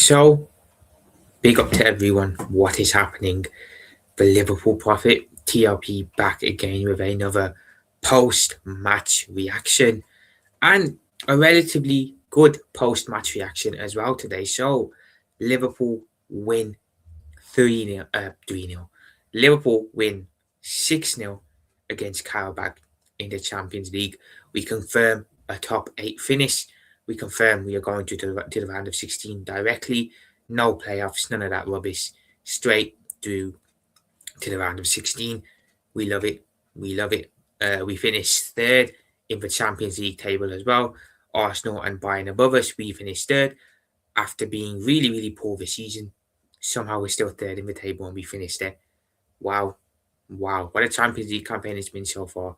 So, big up to everyone. What is happening? The Liverpool Prophet TLP back again with another post-match reaction and a relatively good post-match reaction as well today. So, Liverpool win 3-0. 3-0. Liverpool win 6-0 against QARABAG in the Champions League. We confirm a top 8 finish. We confirm we are going to the round of 16 directly. No playoffs, none of that rubbish. Straight through to the round of 16. We love it. We love it. We finished third in the Champions League table as well. Arsenal and Bayern above us. We finished third after being really, really poor this season. Somehow we're still third in the table and we finished there. Wow. Wow. What a Champions League campaign it's been so far.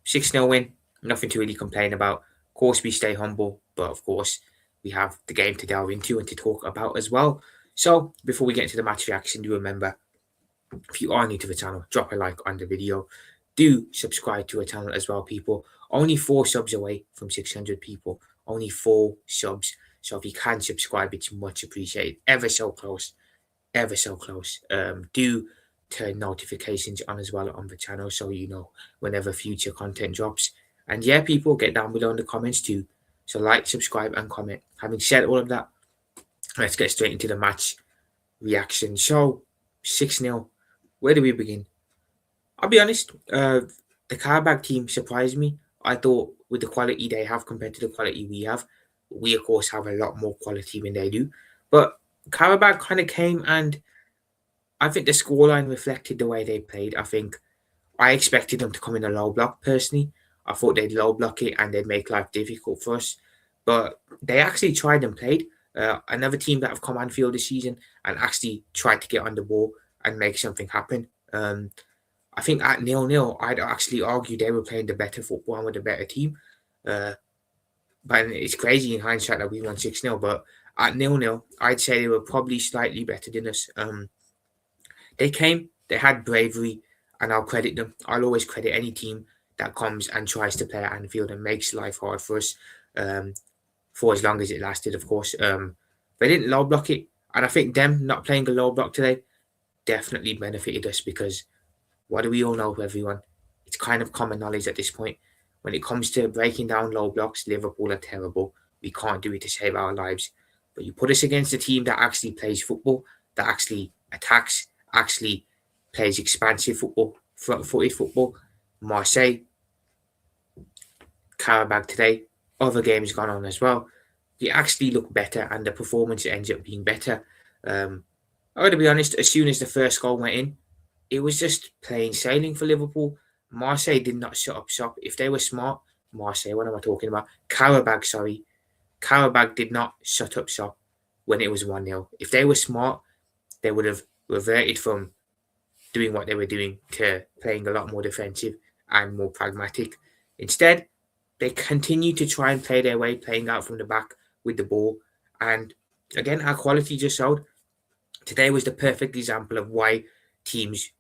6-0 win. Nothing to really complain about. Of course, we stay humble, but of course, we have the game to delve into and to talk about as well. So, before we get into the match reaction, do remember, if you are new to the channel, drop a like on the video. Do subscribe to our channel as well, people. Only 4 subs away from 600 people. Only 4 subs. So if you can subscribe, it's much appreciated. Ever so close. Ever so close. Do turn notifications on as well on the channel so you know whenever future content drops. And yeah, people, get down below in the comments too. So like, subscribe, and comment. Having said all of that, let's get straight into the match reaction. So, 6-0. Where do we begin? I'll be honest, the QARABAG team surprised me. I thought with the quality they have compared to the quality we have, we of course have a lot more quality than they do. But QARABAG kind of came, and I think the scoreline reflected the way they played. I think I expected them to come in a low block personally. I thought they'd low block it and they'd make life difficult for us. But they actually tried and played. Another team that have come on field this season and actually tried to get on the ball and make something happen. I think at 0-0, I'd actually argue they were playing the better football and with a better team. But it's crazy in hindsight that we won 6-0. But at 0-0, I'd say they were probably slightly better than us. They came, they had bravery, and I'll credit them. I'll always credit any team that comes and tries to play at Anfield and makes life hard for us, for as long as it lasted, of course. They didn't low block it, and I think them not playing a low block today definitely benefited us, because what do we all know, everyone? It's kind of common knowledge at this point. When it comes to breaking down low blocks, Liverpool are terrible. We can't do it to save our lives. But you put us against a team that actually plays football, that actually attacks, actually plays expansive football, front-footed football. Marseille, QARABAG today, other games gone on as well. We actually look better, and the performance ends up being better. I got to be honest, as soon as the first goal went in, it was just plain sailing for Liverpool. Marseille did not shut up shop. If they were smart, Marseille, what am I talking about? QARABAG, sorry. QARABAG did not shut up shop when it was 1-0. If they were smart, they would have reverted from doing what they were doing to playing a lot more defensive and more pragmatic. Instead, they continue to try and play their way, playing out from the back with the ball. And again, our quality just showed. Today was the perfect example of why teams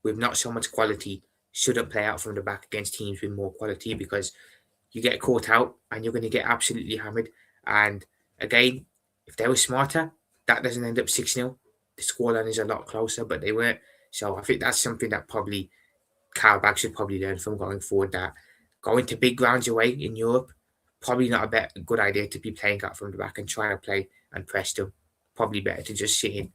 with not so much quality shouldn't play out from the back against teams with more quality, because you get caught out and you're going to get absolutely hammered. And again, if they were smarter, that doesn't end up 6-0. The scoreline is a lot closer, but they weren't. So I think that's something that probably QARABAG should probably learn from going forward, that going to big grounds away in Europe, probably not a good idea to be playing out from the back and trying to play and press them. Probably better to just sit in.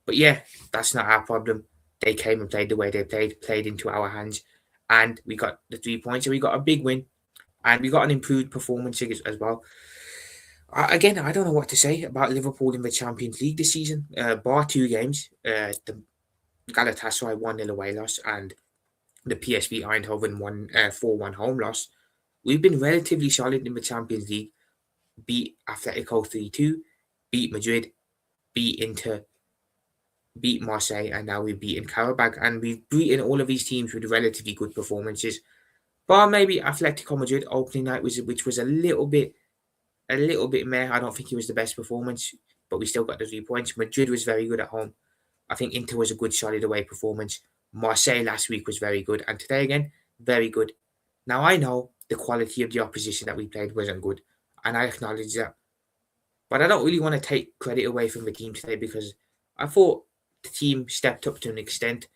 But yeah, that's not our problem. They came and played the way they played into our hands, and we got the 3 points, and we got a big win, and we got an improved performance as well. Again, I don't know what to say about Liverpool in the Champions League this season. Bar 2 games, the Galatasaray 1-0 away loss and the PSV Eindhoven 4-1 home loss, we've been relatively solid in the Champions League. Beat Atletico 3-2, beat Madrid, beat Inter, beat Marseille, and now we've beaten QARABAG, and we've beaten all of these teams with relatively good performances. But maybe Atletico Madrid opening night which was a little bit meh. I don't think it was the best performance, but we still got the 3 points. Madrid was very good at home. I think Inter was a good solid away performance. Marseille last week was very good, and today again, very good. Now I know the quality of the opposition that we played wasn't good, and I acknowledge that. But I don't really want to take credit away from the team today because I thought the team stepped up to an extent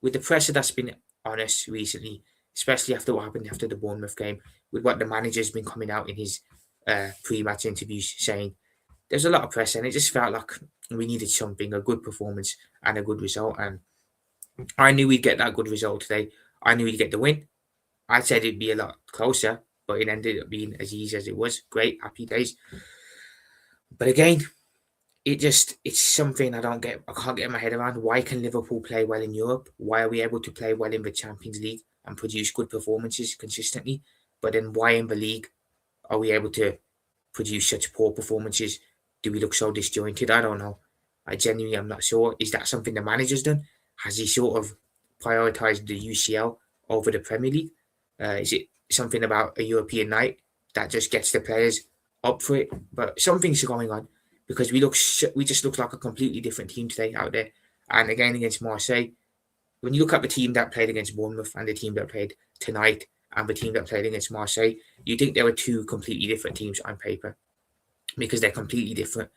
with the pressure that's been on us recently, especially after what happened after the Bournemouth game, with what the manager's been coming out in his pre-match interviews saying. There's a lot of pressure, and it just felt like we needed something, a good performance and a good result. And I knew we'd get that good result today. I knew we'd get the win. I said it'd be a lot closer, but it ended up being as easy as it was. Great, happy days. But again, it's something I can't get my head around. Why can Liverpool play well in Europe? Why are we able to play well in the Champions League and produce good performances consistently? But then why in the league are we able to produce such poor performances? Do we look so disjointed? I don't know. I genuinely am not sure. Is that something the manager's done? Has he sort of prioritised the UCL over the Premier League? Is it something about a European night that just gets the players up for it? But something's going on because we just look like a completely different team today out there. And again against Marseille, when you look at the team that played against Bournemouth and the team that played tonight and the team that played against Marseille, you think they were two completely different teams on paper because they're completely different.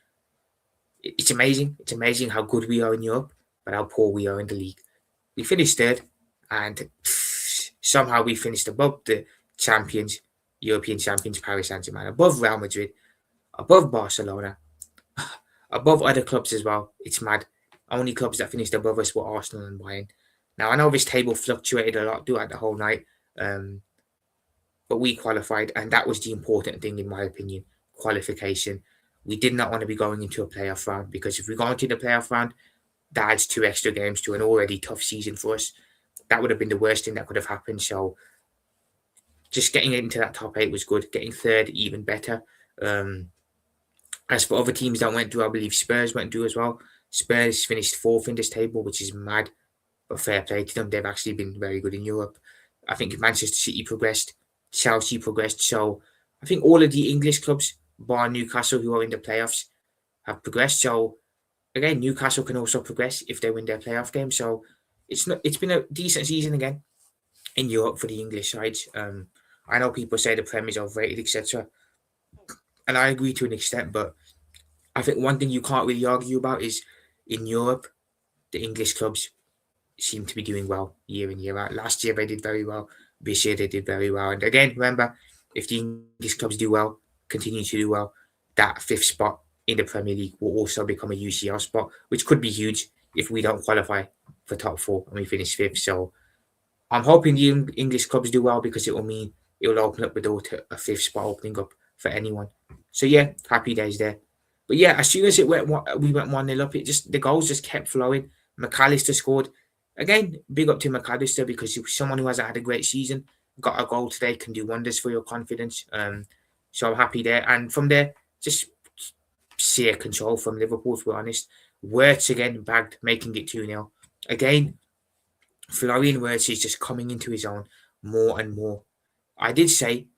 It's amazing. It's amazing how good we are in Europe, but how poor we are in the league. We finished third, and somehow we finished above the champions, European champions, Paris Saint-Germain, above Real Madrid, above Barcelona, above other clubs as well. It's mad. Only clubs that finished above us were Arsenal and Bayern. Now, I know this table fluctuated a lot throughout the whole night, but we qualified, and that was the important thing, in my opinion, qualification. We did not want to be going into a playoff round because if we go into the playoff round, that adds 2 extra games to an already tough season for us. That would have been the worst thing that could have happened. So just getting into that top 8 was good. Getting third, even better. As for other teams that went through, I believe Spurs went through as well. Spurs finished 4th in this table, which is mad. But fair play to them. They've actually been very good in Europe. I think Manchester City progressed. Chelsea progressed. So I think all of the English clubs, bar Newcastle, who are in the playoffs, have progressed. So again, Newcastle can also progress if they win their playoff game. So it's been a decent season again in Europe for the English sides. I know people say the Prem is overrated, etc. And I agree to an extent, but I think one thing you can't really argue about is in Europe, the English clubs seem to be doing well year in, year out. Last year they did very well. This year they did very well. And again, remember, if the English clubs do well, continue to do well, that 5th spot in the Premier League will also become a UCL spot, which could be huge if we don't qualify for top 4 and we finish 5th. So I'm hoping the English clubs do well because it will mean it will open up the door to a 5th spot opening up for anyone. So yeah, happy days there. But yeah, as soon as we went 1-0 up, the goals just kept flowing. McAllister scored. Again, big up to McAllister because he was someone who hasn't had a great season. Got a goal today, can do wonders for your confidence. So I'm happy there. And from there, just sheer control from Liverpool, to be honest. Wirtz again bagged, making it 2-0. Again, Florian Wirtz is just coming into his own more and more. I did say,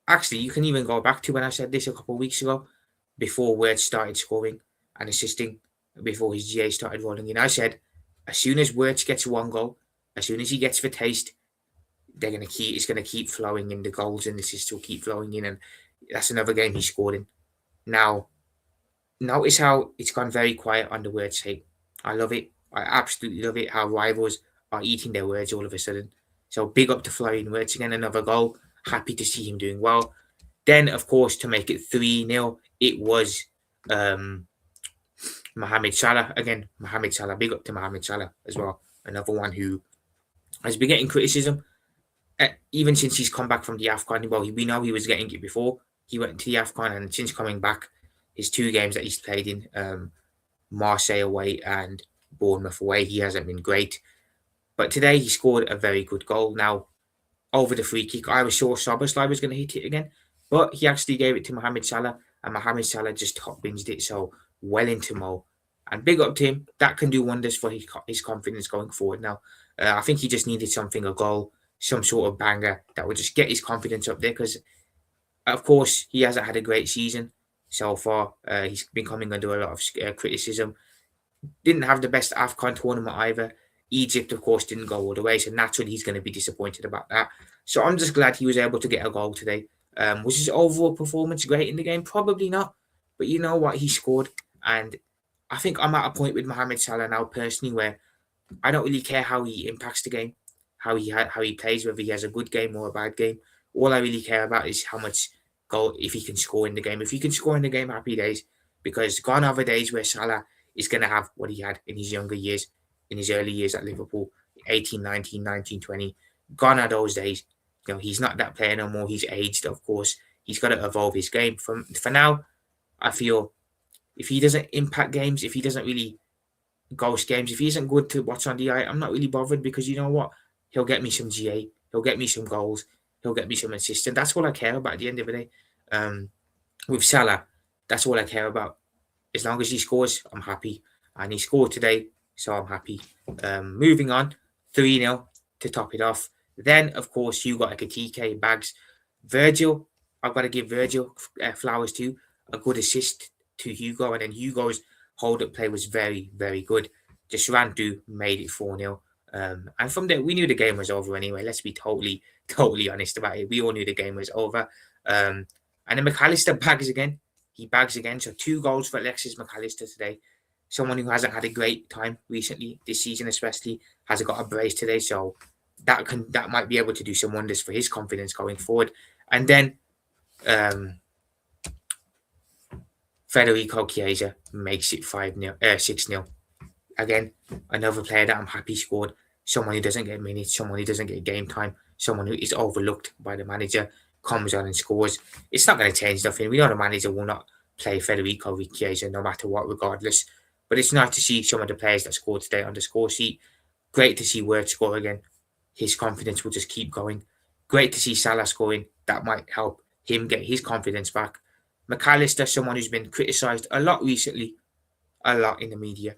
actually, you can even go back to when I said this a couple of weeks ago, before Wirtz started scoring and assisting, before his GA started rolling in. I said, as soon as Wirtz gets 1 goal, as soon as he gets the taste, it's gonna keep flowing in. The goals and the assists will keep flowing in, and that's another game he scored in. Now, notice how it's gone very quiet on the Wirtz tape. I love it. I absolutely love it how rivals are eating their words all of a sudden. So big up to Florian Wirtz again, another goal. Happy to see him doing well. Then, of course, to make it 3-0, it was Mohamed Salah. Again, Mohamed Salah. Big up to Mohamed Salah as well. Another one who has been getting criticism even since he's come back from the AFCON. Well, we know he was getting it before he went to the AFCON, and since coming back, his 2 games that he's played in, Marseille away and Bournemouth away, he hasn't been great. But today he scored a very good goal. Now, over the free kick, I was sure Szoboszlai was going to hit it again, but he actually gave it to Mohamed Salah, and Mohamed Salah just top-binged it, so well into Mo. And big up to him. That can do wonders for his confidence going forward now. I think he just needed something, a goal, some sort of banger that would just get his confidence up there because, of course, he hasn't had a great season so far. He's been coming under a lot of criticism. Didn't have the best AFCON tournament either. Egypt, of course, didn't go all the way, so naturally he's going to be disappointed about that. So I'm just glad he was able to get a goal today. Was his overall performance great in the game? Probably not. But you know what? He scored, and I think I'm at a point with Mohamed Salah now personally where I don't really care how he impacts the game, how he plays, whether he has a good game or a bad game. All I really care about is how much goal if he can score in the game. If he can score in the game, happy days. Because gone are the days where Salah is going to have what he had in his younger years, in his early years at Liverpool, 18, 19, 19, 20. Gone are those days. He's not that player no more. He's aged, of course. He's got to evolve his game. For now, I feel if he doesn't impact games, if he doesn't really ghost games. If he isn't good to watch on DI, I'm not really bothered because you know what? He'll get me some GA. He'll get me some goals. He'll get me some assists. And that's all I care about at the end of the day. Um, with Salah, that's all I care about. As long as he scores, I'm happy. And he scored today, so I'm happy. Moving on, 3-0 to top it off. Then, of course, you got like a TK Bags. Virgil, I've got to give Virgil flowers too. A good assist to Hugo. And then Hugo's hold-up play was very, very good. Just ran through, made it 4-0. And from there, we knew the game was over anyway. Let's be totally, totally honest about it. We all knew the game was over. And then McAllister bags again. He bags again. So 2 goals for Alexis McAllister today. Someone who hasn't had a great time recently, this season especially, has got a brace today. So that might be able to do some wonders for his confidence going forward. And then Federico Chiesa makes it 6-0. Again, another player that I'm happy scored. Someone who doesn't get minutes, someone who doesn't get game time, someone who is overlooked by the manager, comes on and scores. It's not going to change nothing. We know the manager will not play Federico Chiesa no matter what, regardless. But it's nice to see some of the players that scored today on the score sheet. Great to see Word score again. His confidence will just keep going. Great to see Salah scoring. That might help him get his confidence back. McAllister, someone who's been criticised a lot recently, a lot in the media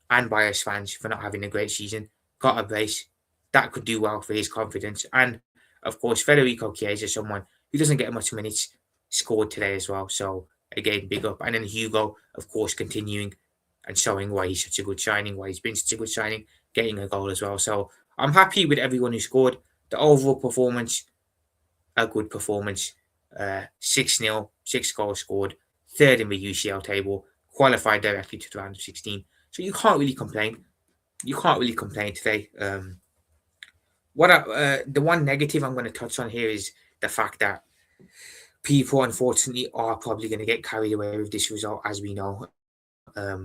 and by us fans for not having a great season, got a brace. That could do well for his confidence. And, of course, Federico Chiesa, someone who doesn't get much minutes, scored today as well. So, again, big up. And then Hugo, of course, continuing and showing why he's such a good signing, why he's been such a good signing, getting a goal as well. So, I'm happy with everyone who scored. The overall performance, a good performance. 6-0, 6 goals scored, third in the UCL table, qualified directly to the round of 16. So you can't really complain. You can't really complain today. The one negative I'm going to touch on here is the fact that people, unfortunately, are probably going to get carried away with this result, as we know. I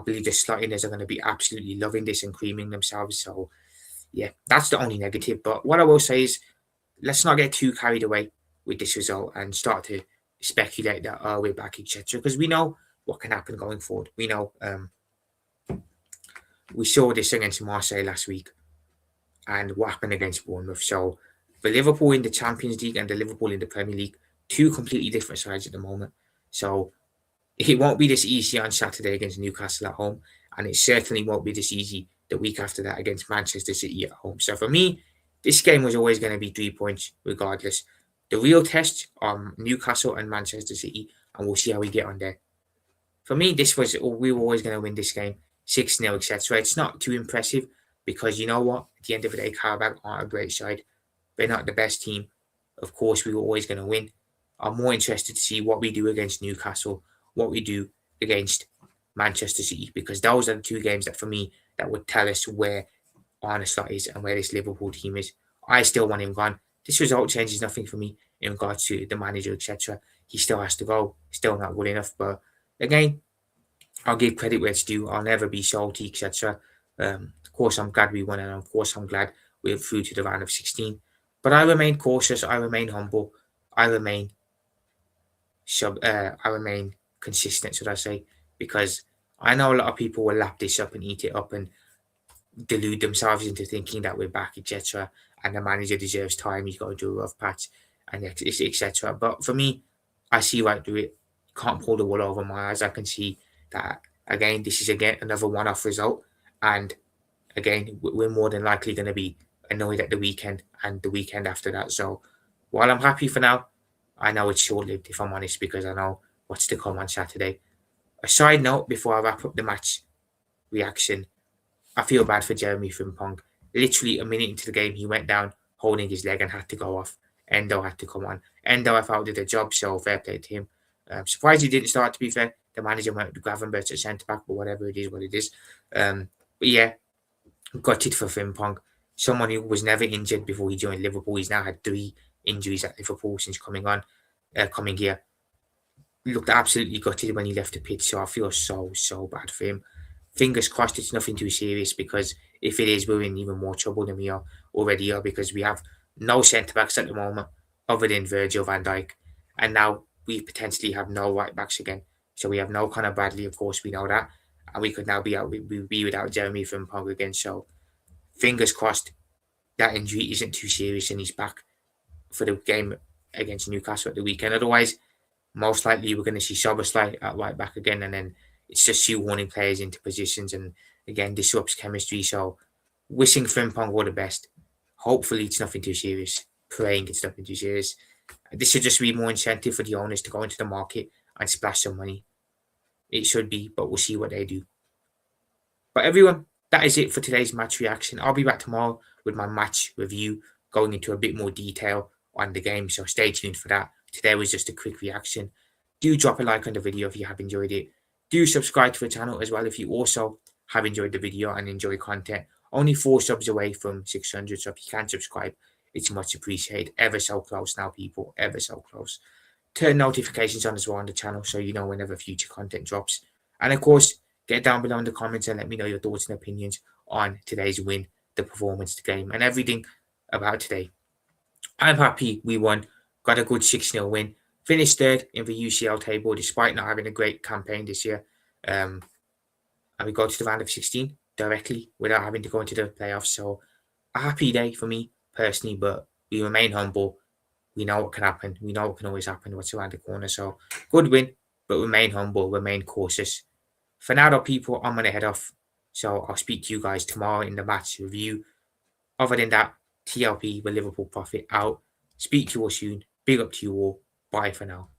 believe the Slottiners are going to be absolutely loving this and creaming themselves. So, yeah, that's the only negative. But what I will say is, let's not get too carried away with this result and start to speculate that we're back, etc. Because we know what can happen going forward. We know we saw this against Marseille last week and what happened against Bournemouth. So the Liverpool in the Champions League and the Liverpool in the Premier League, 2 completely different sides at the moment. So it won't be this easy on Saturday against Newcastle at home, and it certainly won't be this easy the week after that against Manchester City at home. So for me, this game was always going to be 3 points regardless. The real test are Newcastle and Manchester City, and we'll see how we get on there. For me, we were always going to win this game, 6-0, etc. It's not too impressive because you know what? At the end of the day, QARABAG aren't a great side. They're not the best team. Of course, we were always going to win. I'm more interested to see what we do against Newcastle, what we do against Manchester City, because those are the 2 games that, for me, that would tell us where Arne Slot is and where this Liverpool team is. I still want him gone. This result changes nothing for me in regards to the manager, etc. He still has to go. Still not good enough. But again, I'll give credit where it's due. I'll never be salty, etc. Of course, I'm glad we won, and of course, I'm glad we're through to the round of 16. But I remain cautious. I remain humble. I remain consistent, should I say? Because I know a lot of people will lap this up and eat it up and delude themselves into thinking that we're back, etc. And the manager deserves time. He's got to do a rough patch, and etc. But for me, I see right through it. Can't pull the wool over my eyes. I can see that again. This is again another one-off result, and again, we're more than likely going to be annoyed at the weekend and the weekend after that. So, while I'm happy for now, I know it's short-lived, if I'm honest, because I know what's to come on Saturday. A side note before I wrap up the match reaction. I feel bad for Jeremy Frimpong. Literally a minute into the game, he went down holding his leg and had to go off. Endo had to come on. Endo, I felt, did a job, so fair play to him. Surprised he didn't start, to be fair. The manager went with Gravenberch at centre back, but whatever, it is what it is. But yeah, gutted for Frimpong. Someone who was never injured before he joined Liverpool. He's now had 3 injuries at Liverpool since coming here. Looked absolutely gutted when he left the pitch, so I feel so bad for him. Fingers crossed it's nothing too serious, because if it is, we're in even more trouble than we already are, because we have no centre backs at the moment other than Virgil van Dijk, and now we potentially have no right backs again. So we have no Conor Bradley, of course, we know that, and we could now be without Jeremy Frimpong again. So fingers crossed that injury isn't too serious and he's back for the game against Newcastle at the weekend. Otherwise, most likely we're going to see Soberslay at right back again, and then it's just shoehorning players into positions, and again disrupts chemistry. So wishing Frimpong all the best. Hopefully it's nothing too serious. Praying it's nothing too serious. This should just be more incentive for the owners to go into the market and splash some money. It should be, but we'll see what they do. But everyone, that is it for today's match reaction. I'll be back tomorrow with my match review, going into a bit more detail on the game, so stay tuned for that. Today was just a quick reaction. Do drop a like on the video if you have enjoyed it. Do subscribe to the channel as well if you also have enjoyed the video and enjoy content. Only 4 subs away from 600, so if you can subscribe, it's much appreciated. Ever so close now, people, ever so close. Turn notifications on as well on the channel so you know whenever future content drops. And of course, get down below in the comments and let me know your thoughts and opinions on today's win, the performance, the game, and everything about today. I'm happy we won, got a good 6-0 win, finished third in the UCL table despite not having a great campaign this year. And we go to the round of 16 directly without having to go into the playoffs. So a happy day for me personally, but we remain humble. We know what can happen. We know what can always happen, what's around the corner. So good win, but remain humble, remain cautious. For now though, people, I'm going to head off. So I'll speak to you guys tomorrow in the match review. Other than that, TLP with Liverpool Profit out. Speak to you all soon. Big up to you all. Bye for now.